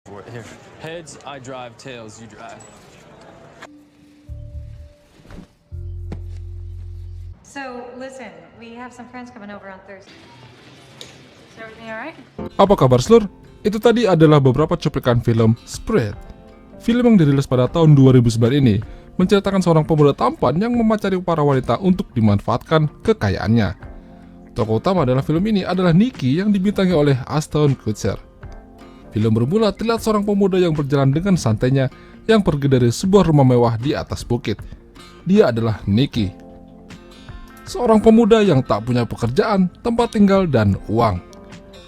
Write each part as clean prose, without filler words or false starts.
Here. Heads, I drive. Tails, you drive. So, listen, we have some friends coming over on Thursday. Is everything alright? Apa kabar Slur? Itu tadi adalah beberapa cuplikan film Sprit. Film yang dirilis pada tahun 2009 ini menceritakan seorang pemuda tampan yang memacari para wanita untuk dimanfaatkan kekayaannya. Tokoh utama dalam film ini adalah Nicky yang dibintangi oleh Ashton Kutcher. Film bermula terlihat seorang pemuda yang berjalan dengan santainya yang pergi dari sebuah rumah mewah di atas bukit. Dia adalah Nicky, seorang pemuda yang tak punya pekerjaan, tempat tinggal, dan uang.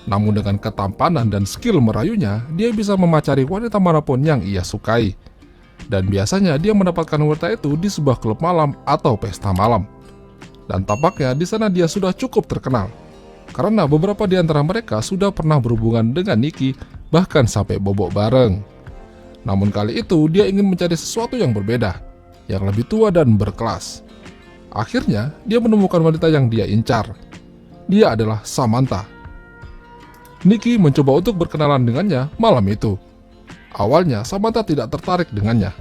Namun dengan ketampanan dan skill merayunya, dia bisa memacari wanita manapun yang ia sukai. Dan biasanya dia mendapatkan wanita itu di sebuah klub malam atau pesta malam. Dan tampaknya di sana dia sudah cukup terkenal, karena beberapa di antara mereka sudah pernah berhubungan dengan Nicky, bahkan sampai bobok bareng. Namun kali itu dia ingin mencari sesuatu yang berbeda, yang lebih tua dan berkelas. Akhirnya dia menemukan wanita yang dia incar. Dia adalah Samantha. Nicky mencoba untuk berkenalan dengannya malam itu. Awalnya Samantha tidak tertarik dengannya,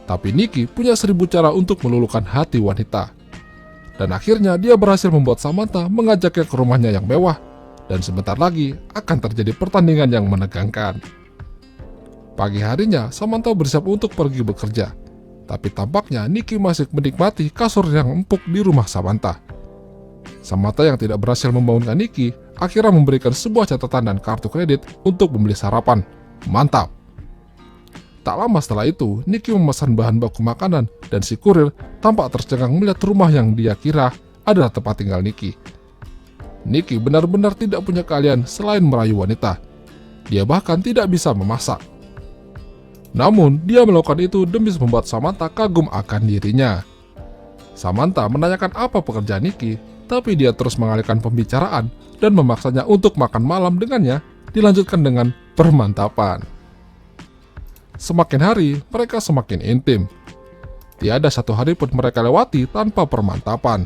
tapi Nicky punya 1000 cara untuk meluluhkan hati wanita. Dan akhirnya dia berhasil membuat Samantha mengajaknya ke rumahnya yang mewah, dan sebentar lagi akan terjadi pertandingan yang menegangkan. Pagi harinya Samantha bersiap untuk pergi bekerja, tapi tampaknya Nicky masih menikmati kasur yang empuk di rumah Samantha. Samantha yang tidak berhasil membangunkan Nicky akhirnya memberikan sebuah catatan dan kartu kredit untuk membeli sarapan. Mantap! Tak lama setelah itu, Nicky memesan bahan baku makanan dan si kurir tampak tercengang melihat rumah yang dia kira adalah tempat tinggal Nicky. Nicky benar-benar tidak punya keahlian selain merayu wanita. Dia bahkan tidak bisa memasak. Namun, dia melakukan itu demi membuat Samantha kagum akan dirinya. Samantha menanyakan apa pekerjaan Nicky, tapi dia terus mengalihkan pembicaraan dan memaksanya untuk makan malam dengannya, dilanjutkan dengan permantapan. Semakin hari, mereka semakin intim. Tiada satu hari pun mereka lewati tanpa permantapan.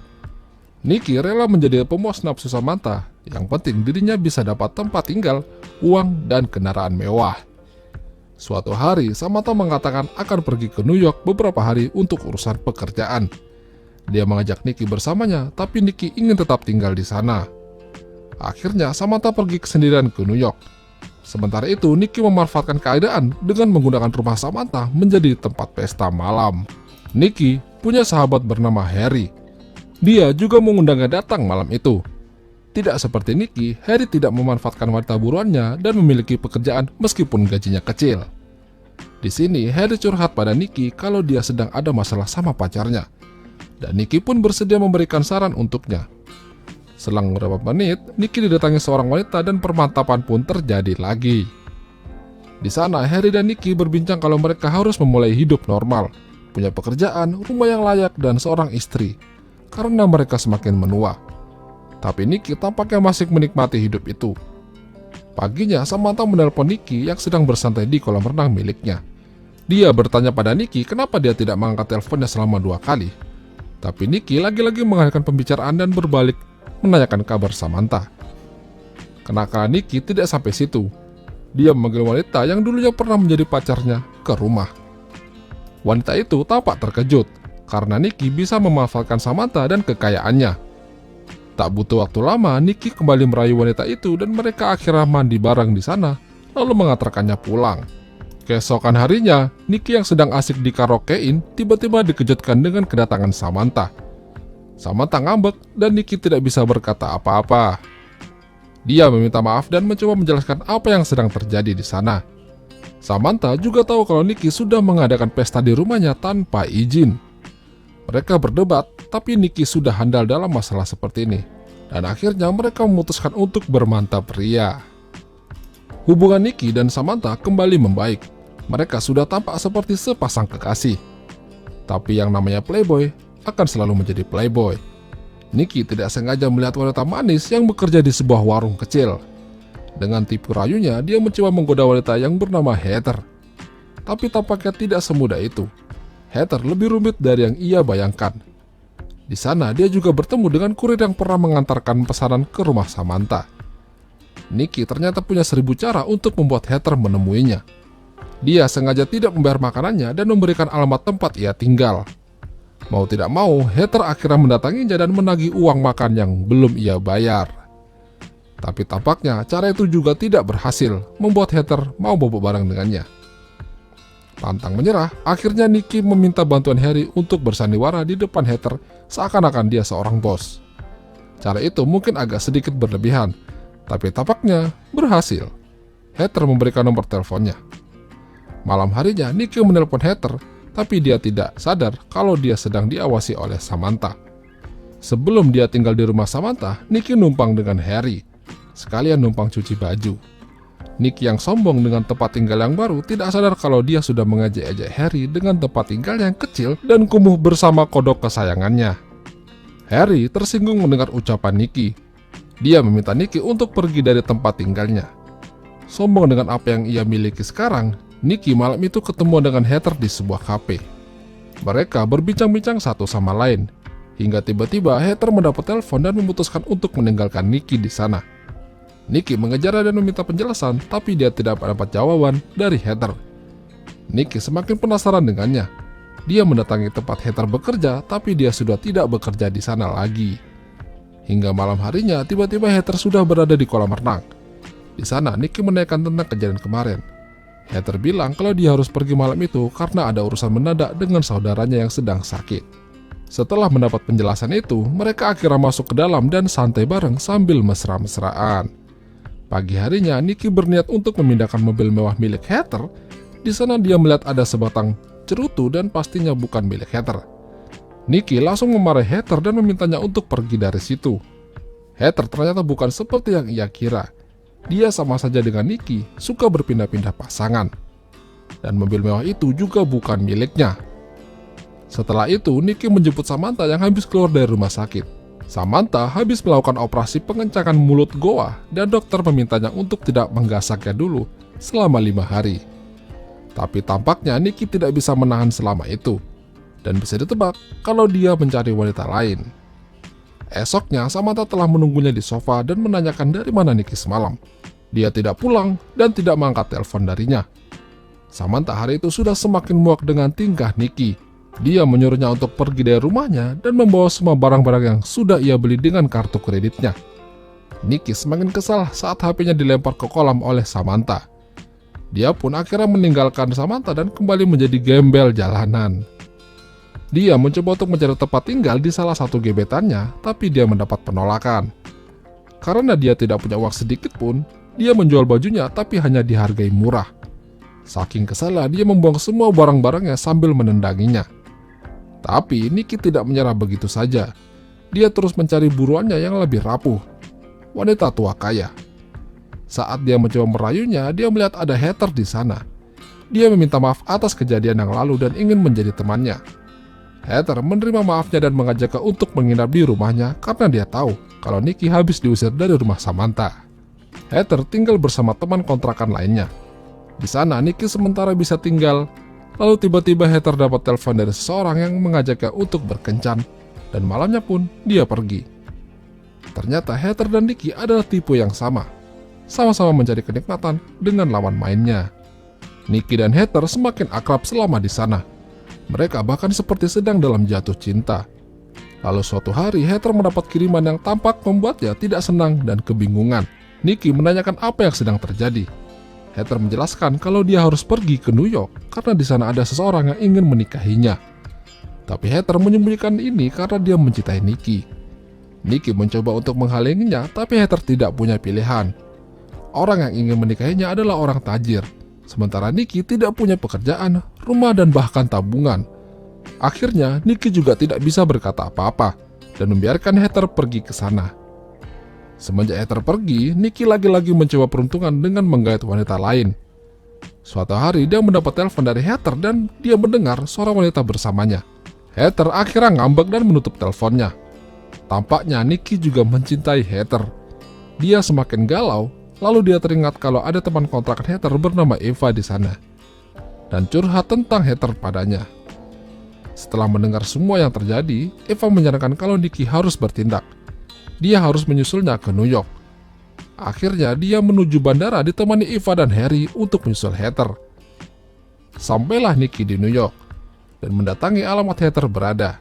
Nicky rela menjadi pemuas nafsu Samantha, yang penting dirinya bisa dapat tempat tinggal, uang, dan kendaraan mewah. Suatu hari, Samantha mengatakan akan pergi ke New York beberapa hari untuk urusan pekerjaan. Dia mengajak Nicky bersamanya, tapi Nicky ingin tetap tinggal di sana. Akhirnya, Samantha pergi sendirian ke New York. Sementara itu, Nicky memanfaatkan keadaan dengan menggunakan rumah Samantha menjadi tempat pesta malam. Nicky punya sahabat bernama Harry. Dia juga mengundangnya datang malam itu. Tidak seperti Nicky, Harry tidak memanfaatkan wanita buruannya dan memiliki pekerjaan meskipun gajinya kecil. Di sini, Harry curhat pada Nicky kalau dia sedang ada masalah sama pacarnya. Dan Nicky pun bersedia memberikan saran untuknya. Selang beberapa menit, Nicky didatangi seorang wanita dan permantapan pun terjadi lagi. Di sana, Harry dan Nicky berbincang kalau mereka harus memulai hidup normal, punya pekerjaan, rumah yang layak, dan seorang istri, karena mereka semakin menua. Tapi Nicky tampaknya masih menikmati hidup itu. Paginya, Samantha menelpon Nicky yang sedang bersantai di kolam renang miliknya. Dia bertanya pada Nicky kenapa dia tidak mengangkat teleponnya selama 2 kali. Tapi Nicky lagi-lagi mengalihkan pembicaraan dan berbalik menanyakan kabar Samantha. Kenakalan Nicky tidak sampai situ. Dia memanggil wanita yang dulunya pernah menjadi pacarnya ke rumah. Wanita itu tampak terkejut karena Nicky bisa memanfaatkan Samantha dan kekayaannya. Tak butuh waktu lama, Nicky kembali merayu wanita itu dan mereka akhirnya mandi bareng di sana, lalu mengantarkannya pulang. Keesokan harinya, Nicky yang sedang asik di karaokein tiba-tiba dikejutkan dengan kedatangan Samantha. Samantha ngambek dan Nicky tidak bisa berkata apa-apa. Dia meminta maaf dan mencoba menjelaskan apa yang sedang terjadi di sana. Samantha juga tahu kalau Nicky sudah mengadakan pesta di rumahnya tanpa izin. Mereka berdebat, tapi Nicky sudah handal dalam masalah seperti ini. Dan akhirnya mereka memutuskan untuk bermantap ria. Hubungan Nicky dan Samantha kembali membaik. Mereka sudah tampak seperti sepasang kekasih. Tapi yang namanya playboy akan selalu menjadi playboy. Nicky tidak sengaja melihat wanita manis yang bekerja di sebuah warung kecil. Dengan tipu rayunya, dia mencoba menggoda wanita yang bernama Heather. Tapi tampaknya tidak semudah itu. Heather lebih rumit dari yang ia bayangkan. Di sana, dia juga bertemu dengan kurir yang pernah mengantarkan pesanan ke rumah Samantha. Nicky ternyata punya 1000 cara untuk membuat Heather menemuinya. Dia sengaja tidak membayar makanannya dan memberikan alamat tempat ia tinggal. Mau tidak mau, Heather akhirnya mendatanginya dan menagih uang makan yang belum ia bayar. Tapi tampaknya cara itu juga tidak berhasil, membuat Heather mau bobo bareng dengannya. Pantang menyerah, akhirnya Nicky meminta bantuan Harry untuk bersandiwara di depan Heather seakan-akan dia seorang bos. Cara itu mungkin agak sedikit berlebihan, tapi tampaknya berhasil. Heather memberikan nomor teleponnya. Malam harinya, Nicky menelpon Heather, tapi dia tidak sadar kalau dia sedang diawasi oleh Samantha. Sebelum dia tinggal di rumah Samantha, Nicky numpang dengan Harry, sekalian numpang cuci baju. Nicky yang sombong dengan tempat tinggal yang baru tidak sadar kalau dia sudah mengejek-ejek Harry dengan tempat tinggal yang kecil dan kumuh bersama kodok kesayangannya. Harry tersinggung mendengar ucapan Nicky. Dia meminta Nicky untuk pergi dari tempat tinggalnya. Sombong dengan apa yang ia miliki sekarang, Nicky malam itu ketemu dengan Heather di sebuah kafe. Mereka berbincang-bincang satu sama lain, hingga tiba-tiba Heather mendapat telepon dan memutuskan untuk meninggalkan Nicky di sana. Nicky mengejarnya dan meminta penjelasan, tapi dia tidak mendapat jawaban dari Heather. Nicky semakin penasaran dengannya. Dia mendatangi tempat Heather bekerja, tapi dia sudah tidak bekerja di sana lagi. Hingga malam harinya, tiba-tiba Heather sudah berada di kolam renang. Di sana, Nicky menanyakan tentang kejadian kemarin. Heather bilang kalau dia harus pergi malam itu karena ada urusan mendadak dengan saudaranya yang sedang sakit. Setelah mendapat penjelasan itu, mereka akhirnya masuk ke dalam dan santai bareng sambil mesra-mesraan. Pagi harinya, Nicky berniat untuk memindahkan mobil mewah milik Heather. Di sana dia melihat ada sebatang cerutu dan pastinya bukan milik Heather. Nicky langsung memarahi Heather dan memintanya untuk pergi dari situ. Heather ternyata bukan seperti yang ia kira. Dia sama saja dengan Nicky, suka berpindah-pindah pasangan. Dan mobil mewah itu juga bukan miliknya. Setelah itu, Nicky menjemput Samantha yang habis keluar dari rumah sakit. Samantha habis melakukan operasi pengencangan mulut goa dan dokter memintanya untuk tidak menggasaknya dulu selama 5 hari. Tapi tampaknya Nicky tidak bisa menahan selama itu. Dan bisa ditebak kalau dia mencari wanita lain. Esoknya, Samantha telah menunggunya di sofa dan menanyakan dari mana Nicky semalam. Dia tidak pulang dan tidak mengangkat telepon darinya. Samantha hari itu sudah semakin muak dengan tingkah Nicky. Dia menyuruhnya untuk pergi dari rumahnya dan membawa semua barang-barang yang sudah ia beli dengan kartu kreditnya. Nicky semakin kesal saat HP-nya dilempar ke kolam oleh Samantha. Dia pun akhirnya meninggalkan Samantha dan kembali menjadi gembel jalanan. Dia mencoba untuk mencari tempat tinggal di salah satu gebetannya, tapi dia mendapat penolakan. Karena dia tidak punya uang sedikit pun, dia menjual bajunya tapi hanya dihargai murah. Saking kesalnya, dia membuang semua barang-barangnya sambil menendanginya. Tapi Nicky tidak menyerah begitu saja. Dia terus mencari buruannya yang lebih rapuh, wanita tua kaya. Saat dia mencoba merayunya, dia melihat ada Heather di sana. Dia meminta maaf atas kejadian yang lalu dan ingin menjadi temannya. Heather menerima maafnya dan mengajaknya untuk menginap di rumahnya karena dia tahu kalau Nicky habis diusir dari rumah Samantha. Heather tinggal bersama teman kontrakan lainnya. Di sana Nicky sementara bisa tinggal, lalu tiba-tiba Heather dapat telepon dari seseorang yang mengajaknya untuk berkencan, dan malamnya pun dia pergi. Ternyata Heather dan Nicky adalah tipe yang sama mencari kenikmatan dengan lawan mainnya. Nicky dan Heather semakin akrab selama di sana. Mereka bahkan seperti sedang dalam jatuh cinta. Lalu suatu hari Heather mendapat kiriman yang tampak membuatnya tidak senang dan kebingungan. Nicky menanyakan apa yang sedang terjadi. Heather menjelaskan kalau dia harus pergi ke New York karena di sana ada seseorang yang ingin menikahinya. Tapi Heather menyembunyikan ini karena dia mencintai Nicky. Nicky mencoba untuk menghalanginya, tapi Heather tidak punya pilihan. Orang yang ingin menikahinya adalah orang tajir. Sementara Nicky tidak punya pekerjaan, rumah dan bahkan tabungan. Akhirnya Nicky juga tidak bisa berkata apa-apa dan membiarkan Heather pergi ke sana. Semenjak Heather pergi, Nicky lagi-lagi mencoba peruntungan dengan menggait wanita lain. Suatu hari dia mendapat telepon dari Heather dan dia mendengar suara wanita bersamanya. Heather akhirnya ngambek dan menutup teleponnya. Tampaknya Nicky juga mencintai Heather. Dia semakin galau. Lalu dia teringat kalau ada teman kontrakan Heather bernama Eva di sana dan curhat tentang Heather padanya. Setelah mendengar semua yang terjadi, Eva menyarankan kalau Nicky harus bertindak. Dia harus menyusulnya ke New York. Akhirnya dia menuju bandara ditemani Eva dan Harry untuk menyusul Heather. sampailah Nicky di New York dan mendatangi alamat Heather berada.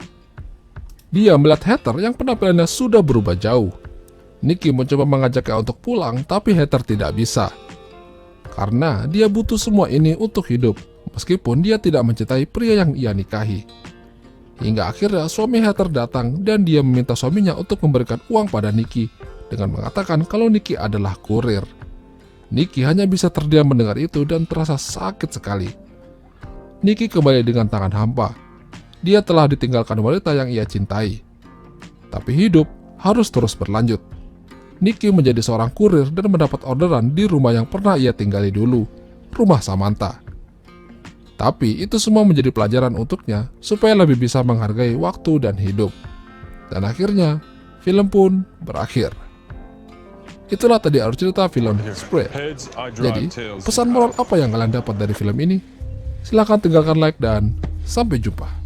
Dia melihat Heather yang penampilannya sudah berubah jauh. Nicky mencoba mengajaknya untuk pulang, tapi Heather tidak bisa. Karena dia butuh semua ini untuk hidup, meskipun dia tidak mencintai pria yang ia nikahi. Hingga akhirnya suami Heather datang dan dia meminta suaminya untuk memberikan uang pada Nicky dengan mengatakan kalau Nicky adalah kurir. Nicky hanya bisa terdiam mendengar itu dan terasa sakit sekali. Nicky kembali dengan tangan hampa. Dia telah ditinggalkan wanita yang ia cintai. Tapi hidup harus terus berlanjut. Nicky menjadi seorang kurir dan mendapat orderan di rumah yang pernah ia tinggali dulu, rumah Samantha. Tapi itu semua menjadi pelajaran untuknya supaya lebih bisa menghargai waktu dan hidup. Dan akhirnya, film pun berakhir. Itulah tadi alur cerita film Split. Jadi, pesan moral apa yang kalian dapat dari film ini? Silahkan tinggalkan like dan sampai jumpa.